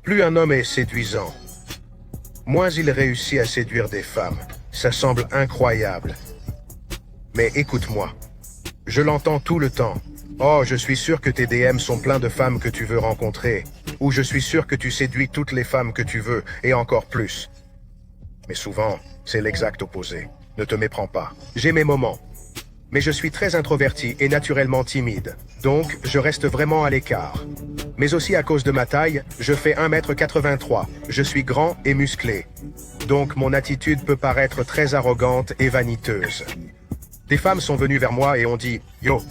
Plus un homme est séduisant, moins il réussit à séduire des femmes. Ça semble incroyable. Mais écoute-moi. Je l'entends tout le temps. Oh, je suis sûr que tes DM sont pleins de femmes que tu veux rencontrer. Ou je suis sûr que tu séduis toutes les femmes que tu veux, et encore plus. Mais souvent, c'est l'exact opposé. Ne te méprends pas. J'ai mes moments. Mais je suis très introverti et naturellement timide. Donc, je reste vraiment à l'écart. Mais aussi à cause de ma taille, je fais 1,83 m. Je suis grand et musclé. Donc, mon attitude peut paraître très arrogante et vaniteuse. Des femmes sont venues vers moi et ont dit « Yo,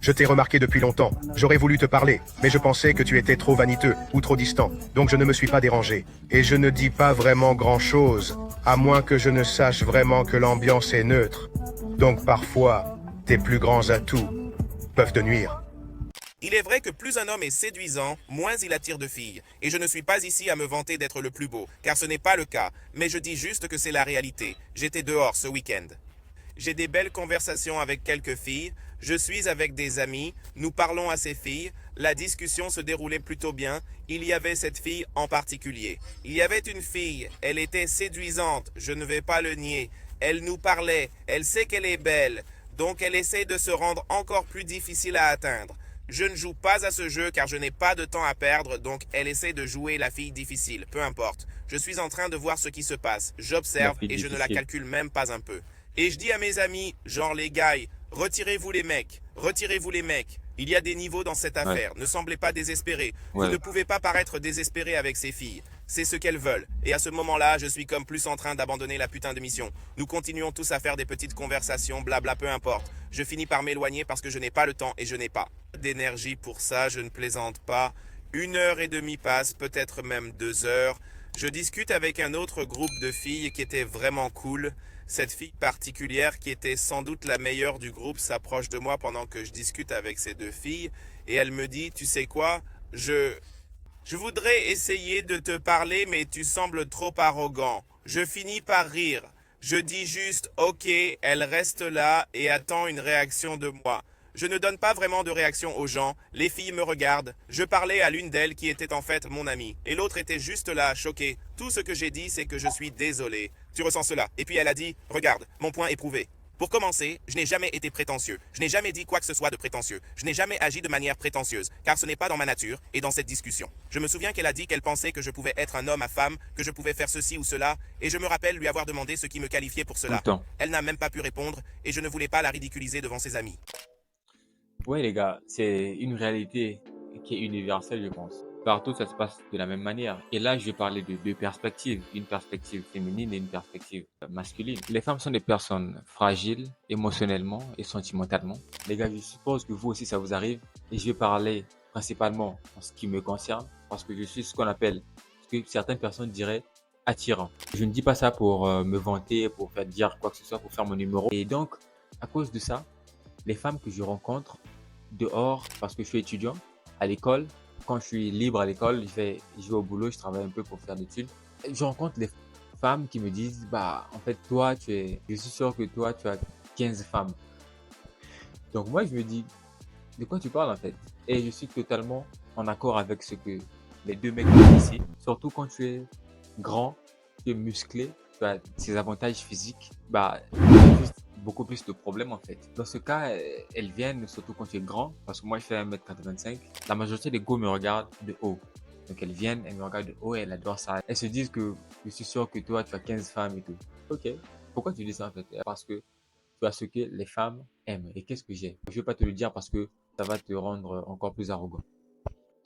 je t'ai remarqué depuis longtemps. J'aurais voulu te parler, mais je pensais que tu étais trop vaniteux ou trop distant. Donc je ne me suis pas dérangé. Et je ne dis pas vraiment grand-chose, à moins que je ne sache vraiment que l'ambiance est neutre. Donc parfois, tes plus grands atouts peuvent te nuire. » Il est vrai que plus un homme est séduisant, moins il attire de filles. Et je ne suis pas ici à me vanter d'être le plus beau, car ce n'est pas le cas. Mais je dis juste que c'est la réalité. J'étais dehors ce week-end. J'ai des belles conversations avec quelques filles, je suis avec des amis, nous parlons à ces filles, la discussion se déroulait plutôt bien, il y avait cette fille en particulier. Il y avait une fille, elle était séduisante, je ne vais pas le nier, elle nous parlait, elle sait qu'elle est belle, donc elle essaie de se rendre encore plus difficile à atteindre. Je ne joue pas à ce jeu car je n'ai pas de temps à perdre, donc elle essaie de jouer la fille difficile, peu importe. Je suis en train de voir ce qui se passe, j'observe et je ne la calcule même pas un peu. Et je dis à mes amis, genre les gars, retirez-vous les mecs, retirez-vous les mecs. Il y a des niveaux dans cette affaire, ne semblez pas désespérés. Vous ne pouvez pas paraître désespéré avec ces filles. C'est ce qu'elles veulent. Et à ce moment-là, je suis comme plus en train d'abandonner la putain de mission. Nous continuons tous à faire des petites conversations, blabla, peu importe. Je finis par m'éloigner parce que je n'ai pas le temps et je n'ai pas d'énergie pour ça, je ne plaisante pas. 1 h 30 passe, peut-être même 2 heures. Je discute avec un autre groupe de filles qui était vraiment cool. Cette fille particulière qui était sans doute la meilleure du groupe s'approche de moi pendant que je discute avec ces deux filles et elle me dit, tu sais quoi, je voudrais essayer de te parler mais tu sembles trop arrogant. Je finis par rire. Je dis juste ok, elle reste là et attend une réaction de moi. Je ne donne pas vraiment de réaction aux gens, les filles me regardent, je parlais à l'une d'elles qui était en fait mon amie, et l'autre était juste là, choquée. Tout ce que j'ai dit, c'est que je suis désolé. Tu ressens cela. Et puis elle a dit, regarde, mon point est prouvé. Pour commencer, je n'ai jamais été prétentieux. Je n'ai jamais dit quoi que ce soit de prétentieux. Je n'ai jamais agi de manière prétentieuse, car ce n'est pas dans ma nature et dans cette discussion. Je me souviens qu'elle a dit qu'elle pensait que je pouvais être un homme à femme, que je pouvais faire ceci ou cela, et je me rappelle lui avoir demandé ce qui me qualifiait pour cela. Elle n'a même pas pu répondre, et je ne voulais pas la ridiculiser devant ses amis. Ouais, les gars, c'est une réalité qui est universelle, je pense. Partout, ça se passe de la même manière. Et là, je vais parler de deux perspectives, une perspective féminine et une perspective masculine. Les femmes sont des personnes fragiles émotionnellement et sentimentalement. Les gars, je suppose que vous aussi, ça vous arrive. Et je vais parler principalement en ce qui me concerne, parce que je suis ce qu'on appelle, ce que certaines personnes diraient, attirant. Je ne dis pas ça pour me vanter, pour faire dire quoi que ce soit, pour faire mon numéro. Et donc, à cause de ça, les femmes que je rencontre dehors, parce que je suis étudiant à l'école, quand je suis libre à l'école, je vais au boulot, je travaille un peu pour faire des études. Je rencontre les femmes qui me disent, bah, en fait, je suis sûr que toi, tu as 15 femmes. Donc moi, je me dis, de quoi tu parles en fait? Et je suis totalement en accord avec ce que les deux mecs disent ici. Surtout quand tu es grand, tu es musclé, tu as ces avantages physiques, bah, il y a juste beaucoup plus de problèmes en fait. Dans ce cas, elles viennent surtout quand tu es grand, parce que moi je fais 1,85 m. La majorité des go me regardent de haut. Donc elles viennent, elles me regardent de haut et elles adorent ça. Elles se disent que je suis sûr que toi tu as 15 femmes et tout. Ok. Pourquoi tu dis ça en fait? Parce que tu as ce que les femmes aiment. Et qu'est-ce que j'ai? Je vais pas te le dire parce que ça va te rendre encore plus arrogant.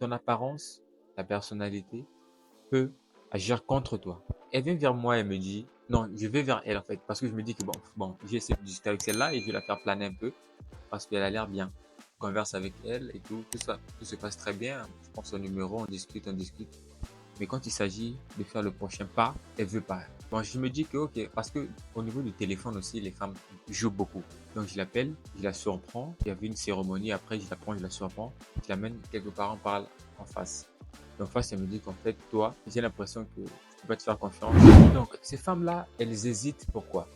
Ton apparence, ta personnalité peut agir contre toi. Elle vient vers moi et me dit, non, je vais vers elle en fait, parce que je me dis que bon, j'ai essayé de discuter avec celle-là et je vais la faire planer un peu, parce qu'elle a l'air bien. Je converse avec elle et tout se passe très bien. Je prends son numéro, on discute. Mais quand il s'agit de faire le prochain pas, elle veut pas. Bon, je me dis que ok, parce que au niveau du téléphone aussi, les femmes jouent beaucoup. Donc je l'appelle, je la surprends. Il y avait une cérémonie, après je la prends, je la surprends. Je l'amène quelque part, on parle en face. Donc face, elle me dit qu'en fait, toi, j'ai l'impression que je peux pas te faire confiance. Donc ces femmes-là, elles hésitent. Pourquoi?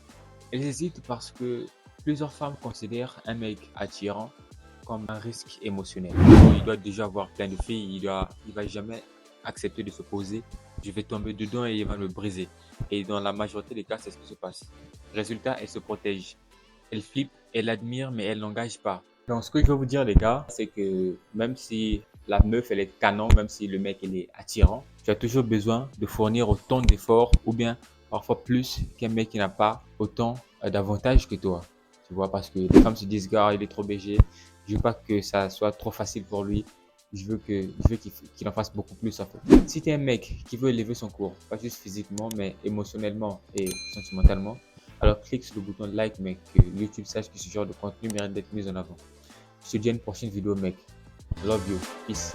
Elles hésitent parce que plusieurs femmes considèrent un mec attirant comme un risque émotionnel. Il doit déjà avoir plein de filles, il va jamais accepter de se poser, je vais tomber dedans et il va me briser. Et dans la majorité des cas, c'est ce qui se passe. Résultat, elle se protège. Elle flippe, elle admire, mais elle n'engage pas. Donc, ce que je veux vous dire, les gars, c'est que même si la meuf, elle est canon, même si le mec, il est attirant, tu as toujours besoin de fournir autant d'efforts ou bien parfois plus qu'un mec qui n'a pas autant d'avantages que toi. Tu vois, parce que les femmes se disent, gars, il est trop BG, je veux pas que ça soit trop facile pour lui. Je veux qu'il en fasse beaucoup plus en fait. Si tu es un mec qui veut élever son cours, pas juste physiquement, mais émotionnellement et sentimentalement, alors clique sur le bouton like, mec, que YouTube sache que ce genre de contenu mérite d'être mis en avant. Je te dis à une prochaine vidéo, mec. Love you. Peace.